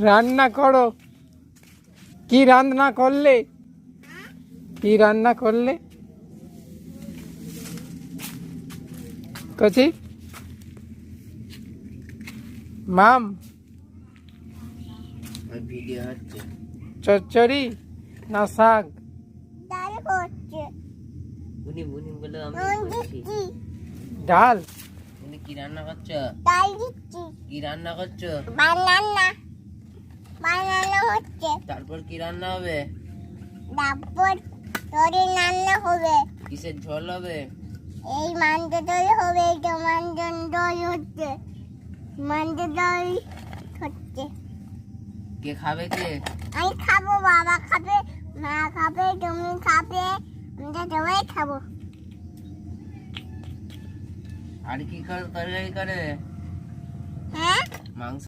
রান্না করো। কি রান্না করলে? কি রান্না করলে? কচি মাম ভিডিও হচ্ছে। চচ্চড়ি না শাক? ডাল করছে। উনি উনি বলে আমি বলছি। ডাল। উনি কি রান্না করছো? ডাল দিচ্ছি। কি রান্না করছো? বানানা বানানো হচ্ছে। তারপর কি রান্না হবে? তারপর তরি রান্না হবে। কিসের ঝোল হবে? এই মাংস দই হবে। এই তো মাংস দই হচ্ছে। মাংস দই হচ্ছে। কে খাবে কে? আমি খাবো, বাবা খাবে, মা খাবে, তুমি খাবে, আমরা সবাই খাবো। আর কি তরকারি করে? হ্যাঁ মাংস।